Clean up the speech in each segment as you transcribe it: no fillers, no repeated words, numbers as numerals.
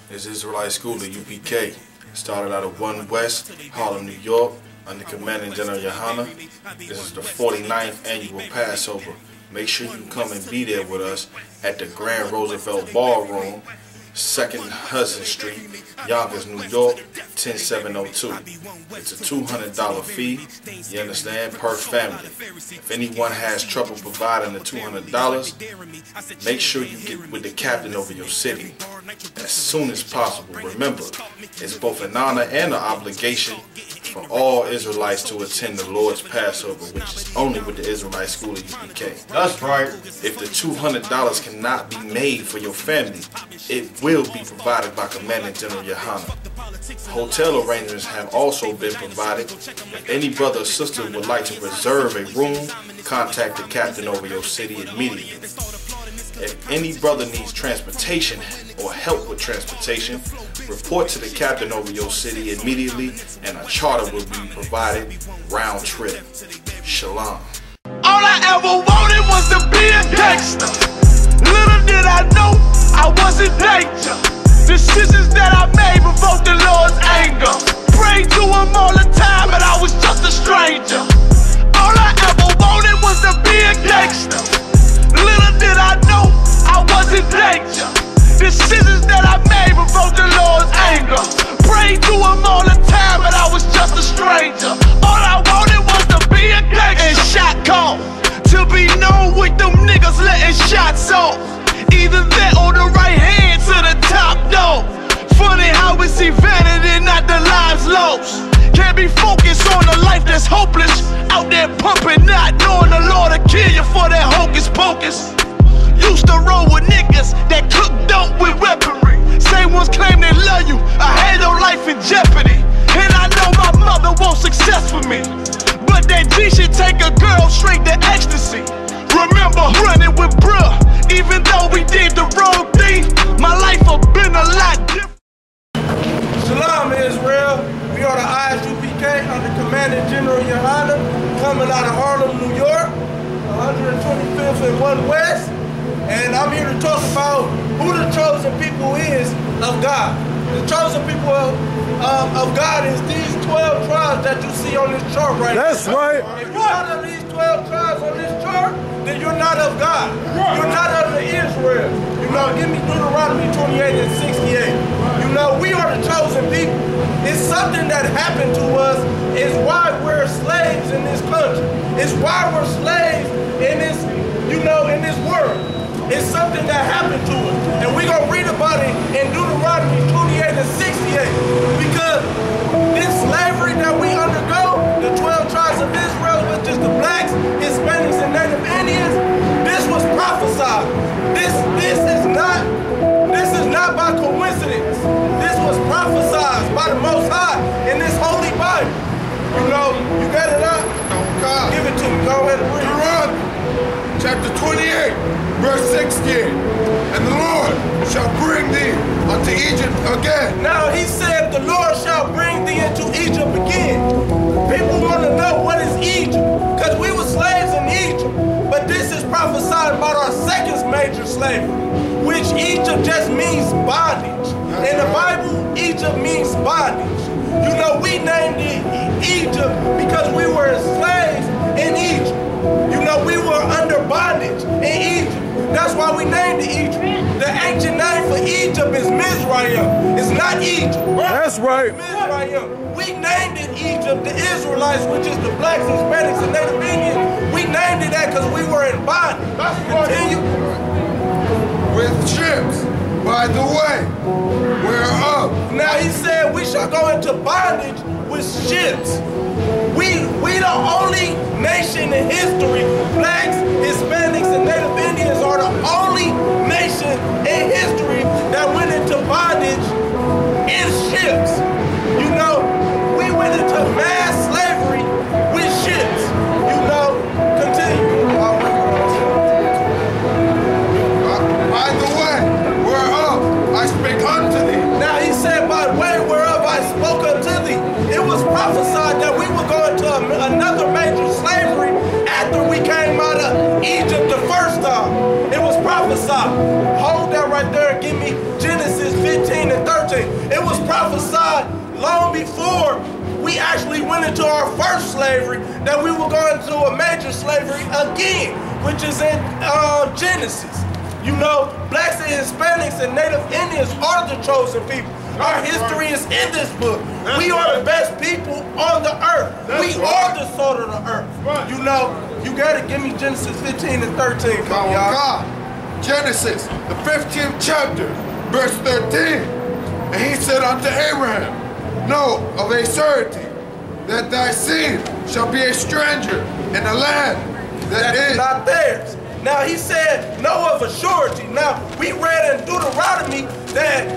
This Israelite school at UPK started out of 1 West, Harlem, New York, under Commanding General Yohanna. This is the 49th annual Passover. Make sure you come and be there with us at the Grand Roosevelt Ballroom, 2nd Hudson Street, Yonkers, New York, 10702. It's a $200 fee, you understand, per family. If anyone has trouble providing the $200, make sure you get with the captain over your city as soon as possible. Remember, it's both an honor and an obligation for all Israelites to attend the Lord's Passover, which is only with the Israelite school at UPK. That's right. If the $200 cannot be made for your family, it will be provided by Commanding General Yohanna. Hotel arrangements have also been provided. If any brother or sister would like to reserve a room, contact the captain over your city immediately. If any brother needs transportation or help with transportation, report to the captain over your city immediately and a charter will be provided round trip. Shalom. All I ever wanted was to be a gangster. Little did I know I was in danger. Decisions that I made provoked the Lord's anger. Prayed to him all the time, but I was just a stranger. All I ever wanted was to be a gangster. Little did I know I was in danger. Decisions that I made provoked the Lord's anger. Prayed to him all the time, but I was just a stranger. All I wanted was to be a gangster. And shot call to be known with them niggas letting shots off. Either that or the right hand to the top dog. Funny how we see vanity, not the lives lost. Can't be focused on a life that's hopeless. Out there pumping, not knowing the Lord will kill you for that hocus pocus. Used to roll with niggas that cook dope with weaponry. Same ones claim they love you, I had your life in jeopardy. And I know my mother wants success for me, but that G should take a girl straight to ecstasy. Remember running with bruh, even though we did the wrong thing, my life have been a lot different. Shalom, Israel. We are the I.S.U.P.K under Commanding General Yohanna, coming out of Harlem, New York, 125th and 1 West. And I'm here to talk about who the chosen people is of God. The chosen people of God is these 12 tribes that you see on this chart right now. That's right. If you're not of these 12 tribes on this chart, then you're not of God. You're not of the Israel. You know, give me Deuteronomy 28 and 68. You know, we are the chosen people. It's something that happened to us. It's why we're slaves in this country. It's why we're slaves in this, you know, in this world. It's something that happened to us. And we're going to read about it in Deuteronomy 28 and 68. Because this slavery that we undergo, the 12 tribes of Israel, which is the blacks, Hispanics, and Native Indians, this was prophesied. This is not by coincidence. This was prophesied by the Most High in this holy Bible. You know, you got it up? God. Give it to me. Go ahead and read. Deuteronomy chapter 28, verse 16. And the Lord shall bring thee unto Egypt again. Now he said the Lord shall bring thee into Egypt again. People want to know what is Egypt, because we were slaves in Egypt. But this is prophesied about our second major slavery, which Egypt just means bondage. In the Bible, Egypt means bondage. You know, we named it Egypt because we were slaves in Egypt. You know, we were under bondage in Egypt. That's why we named it Egypt. The ancient name for Egypt is Mizraim. It's not Egypt. That's right. Mizraim. We named it Egypt. The Israelites, which is the blacks, Hispanics, and Native Indians, we named it that because we were in bondage. Continue. With ships, by the way, whereof. Now he said we shall go into bondage with ships. We the only nation in history, blacks, Hispanics, and Native Indians are the only nation in history that went into bondage in ships. You know, we went into mass slavery with ships. You know, continue. By the way, whereof I spake unto thee. Now he said, by the way whereof I spoke unto thee. It was prophesied that we would go into another major slavery after we came out of Egypt the first time. It was prophesied. Hold that right there and give me Genesis 15 and 13. prophesied long before we actually went into our first slavery that we were going into a major slavery again, which is in Genesis. You know, blacks and Hispanics and Native Indians are the chosen people. Our history is in this book. We are the best people on the earth. We are the salt of the earth. You know, you gotta give me Genesis 15 and 13. Come on, God. Genesis, the 15th chapter, verse 13. And he said unto Abraham, know of a certainty that thy seed shall be a stranger in a land that is not theirs. Now he said, know of a surety. Now we read in Deuteronomy that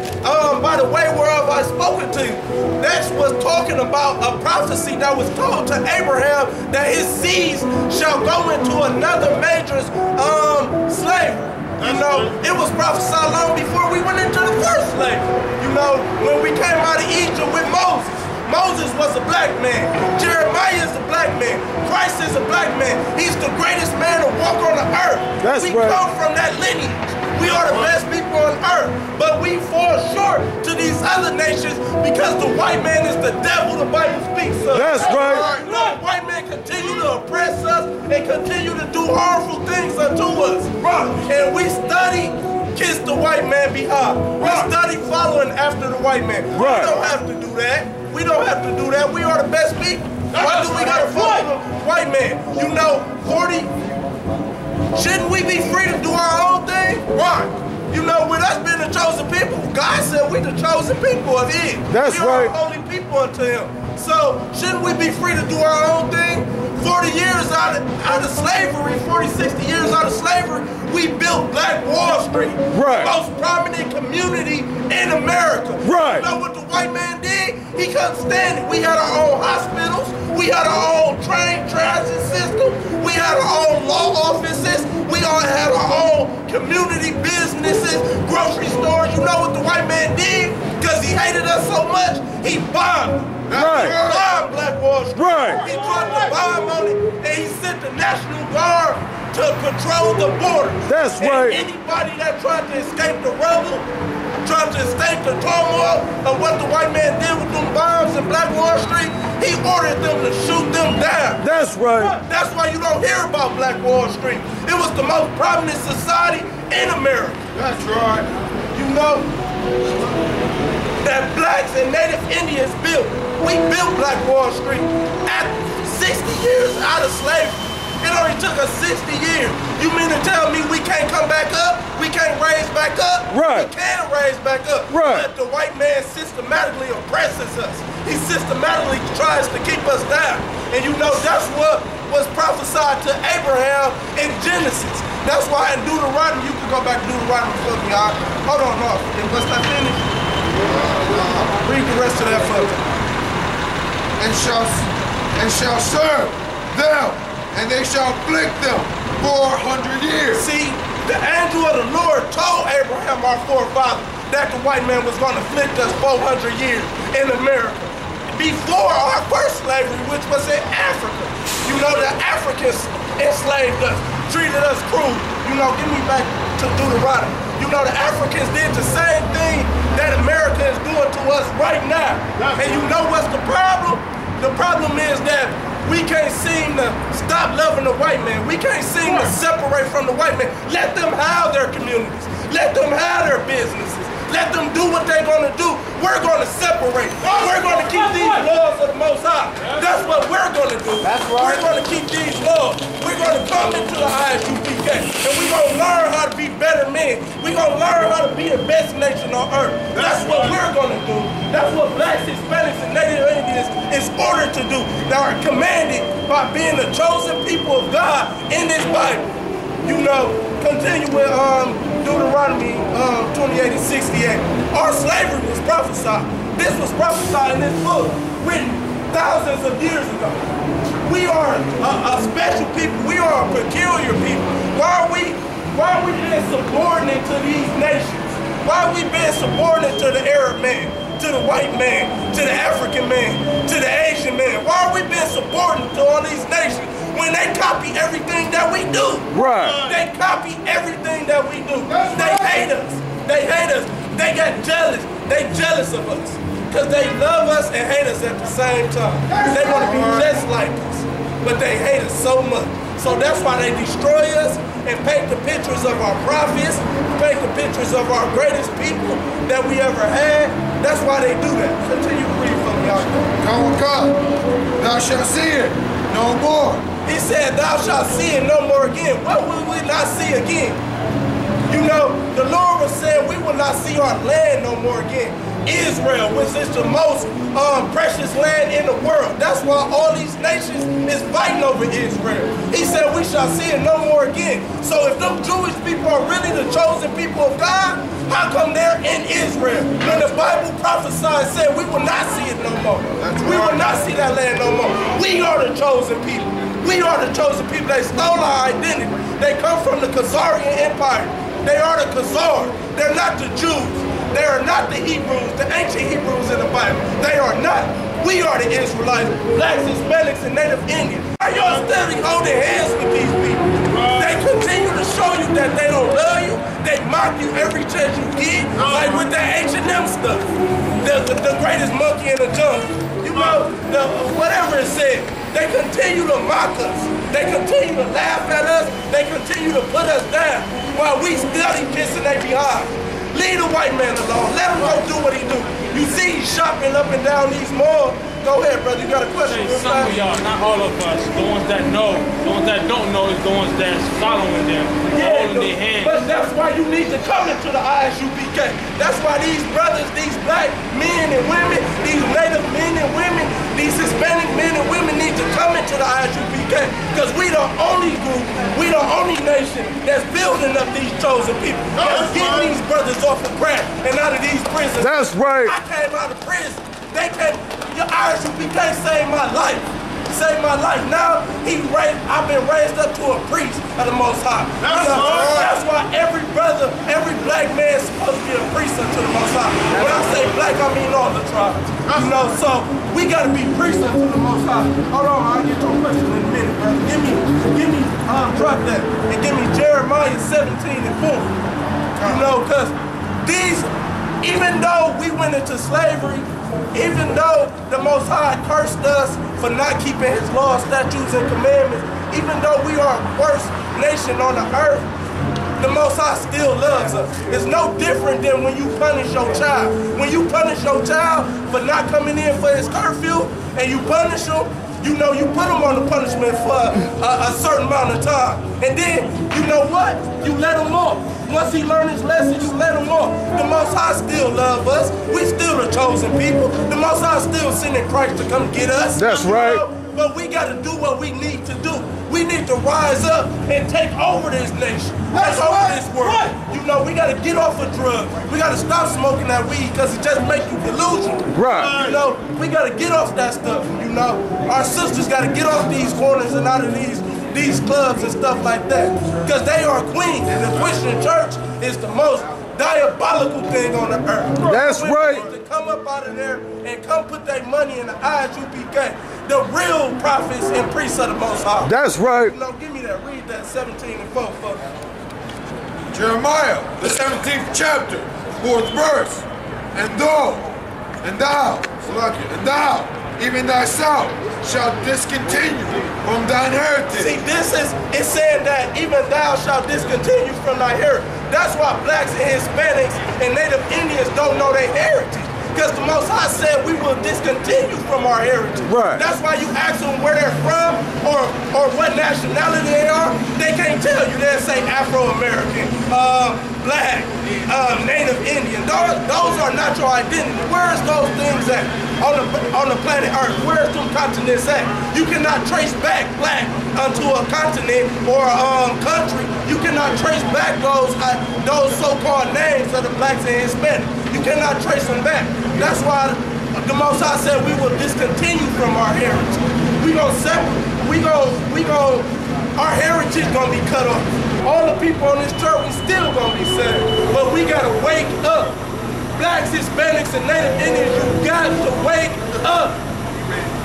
by the way whereof I spoken to you, that was talking about a prophecy that was told to Abraham that his seeds shall go into another major slavery. You know, it was prophesied long before we went into the first slavery. You know, when we came out of Egypt with Moses. Moses was a black man. Jeremiah is a black man. Christ is a black man. He's the greatest man to walk on the earth. We come from that lineage. We are the best people on earth. But we fall short to these other nations because the white man is the devil the Bible speaks of. That's right. You know, the white man continue to oppress us and continue to do harmful things unto us. And we study kiss the white man behind. We study following after the white man. We don't have to do that. We don't have to do that. We are the best people. Why do we gotta follow the white man? You know, 40, shouldn't we be free to do our own thing? Why? You know, with us being the chosen people, God said we the chosen people of His. That's right. We are holy people unto Him. So, shouldn't we be free to do our own thing? 40 years out of slavery, 40, 60 years out of slavery, we built Black Wall Street. Right. The most prominent community in America. Right. You know what the white man did? He couldn't stand it. We had our own hospitals. We had our own train transit system. We had our own law offices. We all had our own community businesses, grocery stores. You know what the white man did? Because he hated us so much, he bombed. Right. He bombed Black Wall Street. Right. He dropped the bomb on it, and he sent the National Guard to patrol the border. That's right. And anybody that tried to escape the rubble, tried to escape the turmoil of what the white man did with them bombs in Black Wall Street, he ordered them to shoot them down. That's right. That's why you don't hear about Black Wall Street. It was the most prominent society in America. That's right. You know, that blacks and Native Indians built. We built Black Wall Street at 60 years out of slavery. It only took us 60 years. You mean to tell me we can't come back up? We can't raise back up? Right. We can raise back up. Right. But the white man systematically oppresses us. He systematically tries to keep us down. And you know, that's what was prophesied to Abraham in Genesis. That's why in Deuteronomy, you can go back to Deuteronomy for me, y'all. Hold on, no. Was that finished? Read the rest of that for me. And shall serve them, and they shall afflict them 400 years. See, the angel of the Lord told Abraham, our forefather, that the white man was going to afflict us 400 years in America. Before our first slavery, which was in Africa. You know, the Africans enslaved us, treated us cruel. You know, give me back to Deuteronomy. You know, the Africans did the same thing that America is doing to us right now. And you know what's the problem? The problem is that we can't seem to stop loving the white man. We can't seem to separate from the white man. Let them have their communities. Let them have their businesses. Let them do what they're going to do. We're going to separate. We're going to keep these laws of the Most High. That's what we're going to do. That's right. We're going to keep these laws. We're going to come into the I.S.U.P.K. and we're going to learn how to be better men. We're going to learn how to be the best nation on earth. That's what we're going to do. That's what blacks, Hispanics, and Native Indians is ordered to do. They are commanded by being the chosen people of God in this Bible. You know, continue with Deuteronomy 28 and 68. Our slavery was prophesied. This was prophesied in this book, written thousands of years ago. We are a special people. We are a peculiar people. Why are we being subordinate to these nations? Why are we being subordinate to the Arab man, to the white man, to the African man, to the Asian man? Why are we being subordinate to all these nations when they copy everything that we do? Right. They copy everything that we do. They hate us. They hate us. They get jealous They jealous of us because they love us and hate us at the same time. They want to be just like us, but they hate us so much. So that's why they destroy us and paint the pictures of our prophets, paint the pictures of our greatest people that we ever had. That's why they do that. Continue to read from me, y'all. Come, thou shalt see it no more. He said, thou shalt see it no more again. What will we not see again? You know, the Lord was saying we will not see our land no more again. Israel, which is the most precious land in the world. That's why all these nations is fighting over Israel. He said we shall see it no more again. So if them Jewish people are really the chosen people of God, how come they're in Israel? When the Bible prophesied said we will not see it no more. We will not see that land no more. We are the chosen people. We are the chosen people. They stole our identity. They come from the Khazarian Empire. They are the Khazar. They're not the Jews. They are not the Hebrews, the ancient Hebrews in the Bible. They are not. We are the Israelites, blacks, Hispanics, and Native Indians. Are y'all steadily holding hands with these people? They continue to show you that they don't love you. They mock you every chance you get, like with that H&M stuff. The greatest monkey in the jungle. You know, whatever it said. They continue to mock us. They continue to laugh at us. They continue to put us down while we study kissing their behind. Leave the white man alone. Let him go do what he do. You see he's shopping up and down these malls. Go ahead, brother. You got a question? Some of y'all, not all of us. The ones that know, the ones that don't know is the ones that's following them, holding their hands. But that's why you need to come into the I.S.U.P.K. That's why these brothers, these black men and women, these Native men and women, these Hispanic men and women need to come into the I.S.U.P.K. Because we the only group, we the only nation that's building up these chosen people. That's getting these brothers off of crack and out of these prisons. That's right. I came out of prison. They came. Your I.S.U.P.K. saved my life. Saved my life. Now I've been raised up to a priest of the Most High. That's why every brother, every black man is supposed to be a priest unto the Most High. When I say black, I mean all the tribes. You know, so we gotta be priests unto the Most High. Hold on, I'll get your question in a minute, brother. Give me, drop that, and give me Jeremiah 17 and 4. You know, cause these, even though we went into slavery, even though the Most High cursed us for not keeping His laws, statutes, and commandments, even though we are the worst nation on the earth, the Most High still loves us. It's no different than when you punish your child. When you punish your child for not coming in for his curfew, and you punish him, you know, you put him on the punishment for a certain amount of time. And then, you know what? You let him off. Once he learned his lesson, you let him off. The Most High still love us. We still the chosen people. The Most High still sending Christ to come get us. That's right. Know? But we got to do what we need to do. We need to rise up and take over this nation. Take over this world. You know, we got to get off of drugs. We got to stop smoking that weed because it just makes you delusional. Right. You know, we got to get off that stuff, you know. Our sisters got to get off these corners and out of these clubs and stuff like that. Because they are queens. And the Christian church is the most diabolical thing on the earth. That's right. Need to come up out of there and come put their money in the I.S.U.P.K. The real prophets and priests of the Most High. That's right. You know, give me that. Read that 17 and 4. Jeremiah, the 17th chapter, 4th verse. And thou, even thyself, shalt discontinue from thine heritage. See, it's saying that even thou shalt discontinue from thy heritage. That's why blacks and Hispanics and Native Indians don't know their heritage. Because the Most High said we will discontinue from our heritage. Right. That's why you ask them where they're from or what nationality they are, they can't tell you. They'll say Afro-American, black, Native Indian. Those are not your identity. Where's those things at on the planet Earth? Where's them continents at? You cannot trace back black unto a continent or a country. You cannot trace back those so-called names of the blacks and Hispanics. You cannot trace them back. That's why the Most High said we will discontinue from our heritage. Our heritage gonna be cut off. All the people on this church, we still gonna be saved. But we gotta wake up. Blacks, Hispanics, and Native Indians, you got to wake up.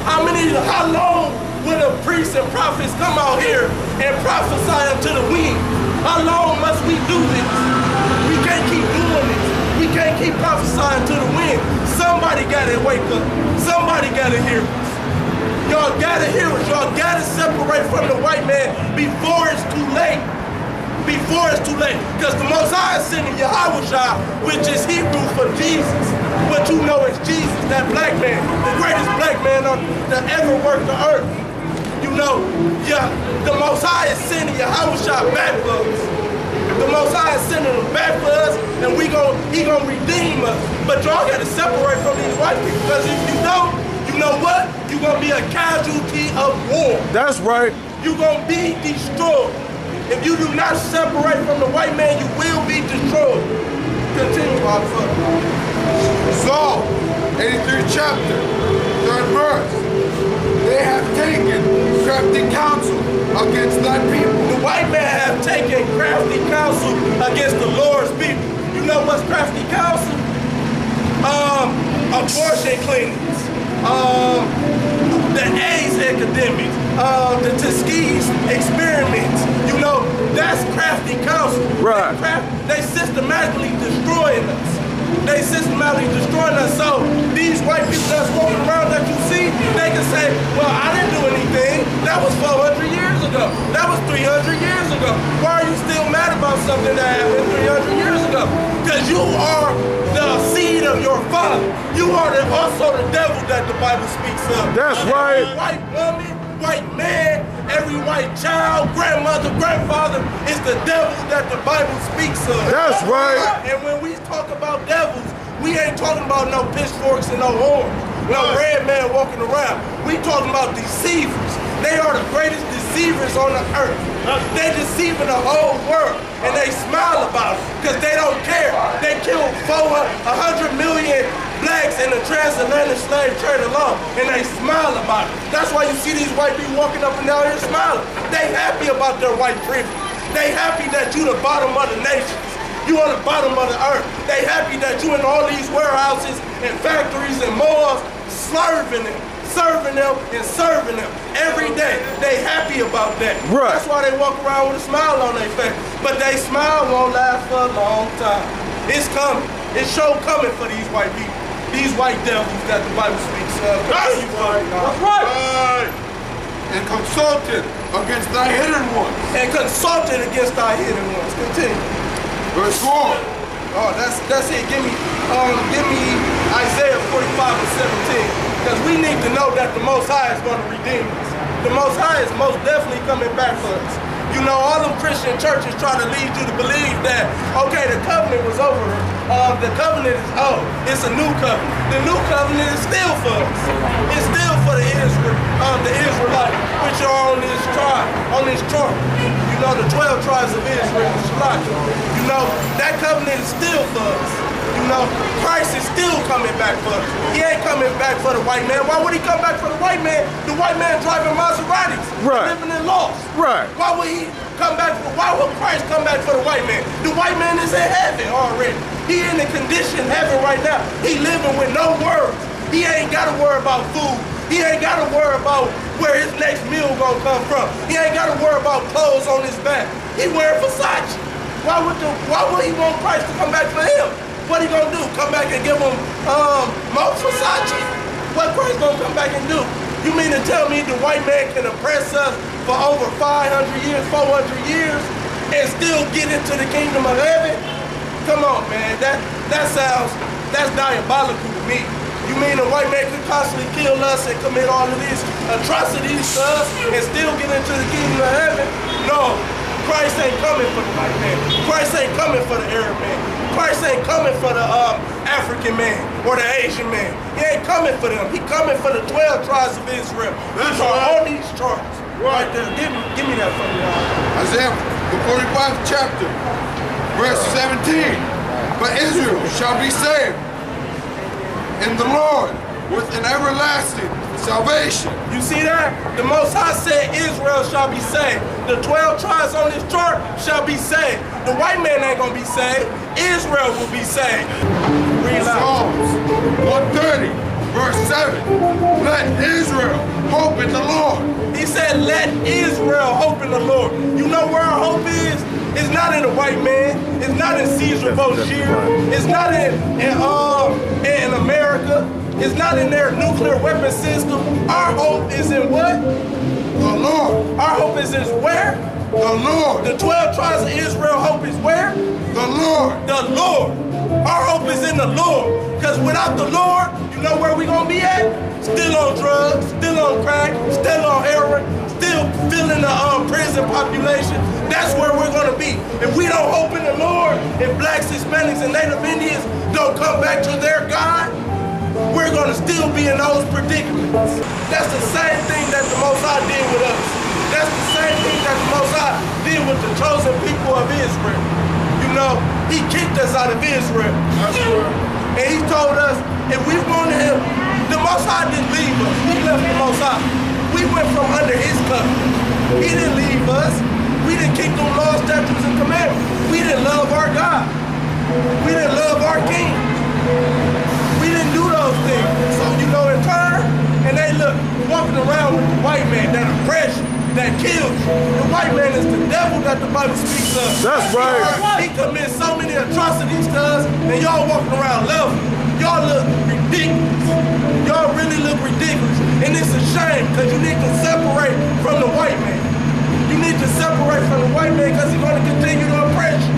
How long will the priests and prophets come out here and prophesy unto the wind? How long must we do this? We can't keep doing this. We can't keep prophesying to the wind. Somebody got to wake up. Somebody got to hear us. Y'all got to hear us. Y'all got to separate from the white man before it's too late. Before it's too late. Because the Most High is sending Yahawashi, which is Hebrew for Jesus. But you know it's Jesus, that black man, the greatest black man that ever worked the earth. You know, yeah, the Most High is sending Yahawashi back for us. The Most High is sending him back for us, and he gonna redeem us. But y'all got to separate from these white people, because if you don't, you know what? You're gonna be a casualty of war. That's right. You're gonna be destroyed. If you do not separate from the white man, you will be destroyed. Continue, Father. Psalm 83 chapter, 3rd verse. They have taken crafty counsel against thy people. The white man have taken crafty counsel against the Lord's people. You know what's crafty counsel? Abortion clinics, the AIDS epidemic, the Tuskegee experiments. You know, that's crafty counsel. Right. They systematically destroying us. They systematically destroying us. So these white people that's walking around that you see, they can say, well, I didn't do anything. That was 400 years ago. That was 300 years ago. Why are you still mad about something that happened 300 years ago? Because you are the seed of your father. You are also the devil that the Bible speaks of. That's right. White woman, white man, every white child, grandmother, grandfather is the devil that the Bible speaks of. That's right. And when we talk about devils, we ain't talking about no pitchforks and no horns, no red man walking around. We talking about deceivers. They are the greatest deceivers on the earth. They deceiving the whole world, and they smile about it because they don't care. They killed 100 million blacks in the transatlantic slave trade alone, and they smile about it. That's why you see these white people walking up and down here smiling. They happy about their white privilege. They happy that you the bottom of the nations. You on the bottom of the earth. They happy that you in all these warehouses and factories and malls serving them every day. They happy about that. Right. That's why they walk around with a smile on their face. But they smile won't last for a long time. It's coming. It's sure coming for these white people. These white devils that the Bible speaks of. That's right. That's right. And consulted against thy hidden ones. And consulted against thy hidden ones. Continue. Verse 4. Oh, that's it. Give me Isaiah 45 and 17. Because we need to know that the Most High is going to redeem us. The Most High is most definitely coming back for us. You know, all them Christian churches try to lead you to believe that, okay, the covenant was over. The covenant is old. It's a new covenant. The new covenant is still for us. It's still for the Israelite, which are on this tribe, on this chart. You know, the 12 tribes of Israel, SHALAM. You know, that covenant is still for us. You know, Christ is still coming back for us. He ain't coming back for the white man. Why would he come back for the white man? The white man driving Maseratis, right, living in loss. Right. Why would he come back for, why would Christ come back for the white man? The white man is in heaven already. He in the condition heaven right now. He living with no worries. He ain't got to worry about food. He ain't got to worry about where his next meal gonna come from. He ain't got to worry about clothes on his back. He wearing Versace. Why would he want Christ to come back for him? What he gonna do? Come back and give him more Versace? What Christ gonna come back and do? You mean to tell me the white man can oppress us for over 500 years, 400 years, and still get into the kingdom of heaven? Come on, man. That's diabolical to me. You mean the white man could constantly kill us and commit all of these atrocities to us and still get into the kingdom of heaven? No. Christ ain't coming for the white man. Christ ain't coming for the Arab man. Christ ain't coming for the African man or the Asian man. He ain't coming for them. He coming for the 12 tribes of Israel. These are on these charts. Right there. Give me that from you. Isaiah, the 45th chapter, verse 17. But Israel shall be saved in the Lord with an everlasting salvation. You see that? The Most High said Israel shall be saved. The 12 tribes on this chart shall be saved. The white man ain't gonna be saved. Israel will be saved. Read Psalms 130, verse 7. 7, let Israel hope in the Lord. He said, let Israel hope in the Lord. You know where our hope is? It's not in a white man. It's not in Caesar Borgia. It's not in America. It's not in their nuclear weapon system. Our hope is in what? The Lord. Our hope is in where? The Lord. The 12 tribes of Israel hope is where? The Lord. The Lord. Our hope is in the Lord. Because without the Lord, you know where we gonna be at? Still on drugs, still on crack, still on heroin, still filling the prison population. That's where we're gonna be. If we don't hope in the Lord, if blacks, Hispanics, and Native Indians don't come back to their God, we're gonna still be in those predicaments. That's the same thing that the Most High did with us. That's the same thing that the Most High did with the chosen people of Israel. You know, he kicked us out of Israel. That's right. And he told us, if we wanted him, the Most High didn't leave us. We left the Most High. We went from under his covenant. He didn't leave us. We didn't keep them laws, statutes, and commandments. We didn't love our God. We didn't love our King. We didn't do those things. So, you know, in turn, and they look, walking around with the white man, that oppression, that kills you. The white man is the devil that the Bible speaks of. That's right. He commits so many atrocities to us, and y'all walking around loving. Y'all look ridiculous. Y'all really look ridiculous. And it's a shame, because you need to separate from the white man. You need to separate from the white man, because he's going to continue to oppress you.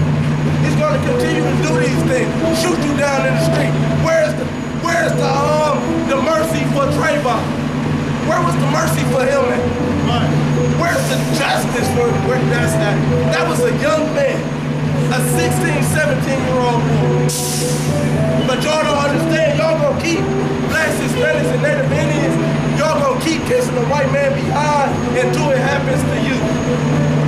He's going to continue to do these things, shoot you down in the street. Where's the mercy for Trayvon? Where was the mercy for him at? Where's the justice for where that's at? That was a young man, a 16, 17-year-old boy. But y'all don't understand. Y'all gonna keep blacks, Hispanics, and Native Indians. Y'all gonna keep kissing the white man behind until it happens to you.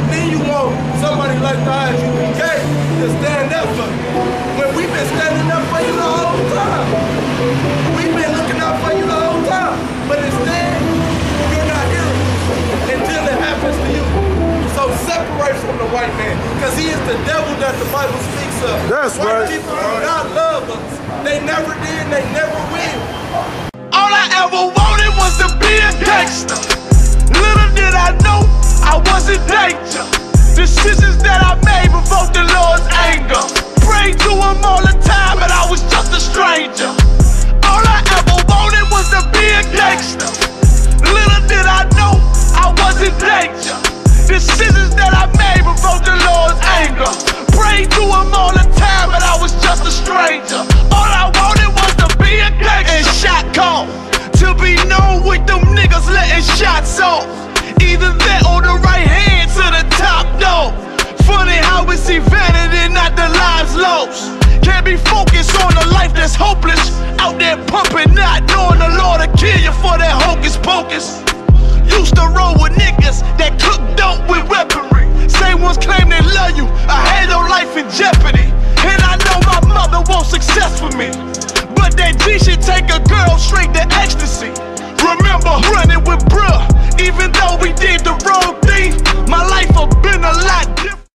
Then you want somebody like the I.S.U.P.K to stand up for you. When we've been standing up for you the whole time. We've been looking out for you the whole time. But instead, you're not hearing it until it happens to you. So separate from the white man, because he is the devil that the Bible speaks of. That's white right. people do not love us. They never did, they never will. All I ever wanted was to be a gangster. Little did I know I was in danger. Decisions that I made provoked the Lord's anger. Prayed to him all the time, but I was just a stranger. All I ever wanted was to be a gangster. Little did I know I was in danger. Decisions that I made provoked the Lord's anger. Prayed to him all the time, but I was just a stranger. All I wanted was to be a gangster. And shot call, to be known with them niggas letting shots off. Either that or the right hand to the top dog. Funny how we see vanity, not the lives lost. Can't be focused on a life that's hopeless. Out there pumping, not knowing the Lord will kill you for that hocus pocus. Used to roll with niggas that cook dope with weaponry. Same ones claim they love you, I had no life in jeopardy. And I know my mother wants success for me, but that G should take a girl straight to ecstasy.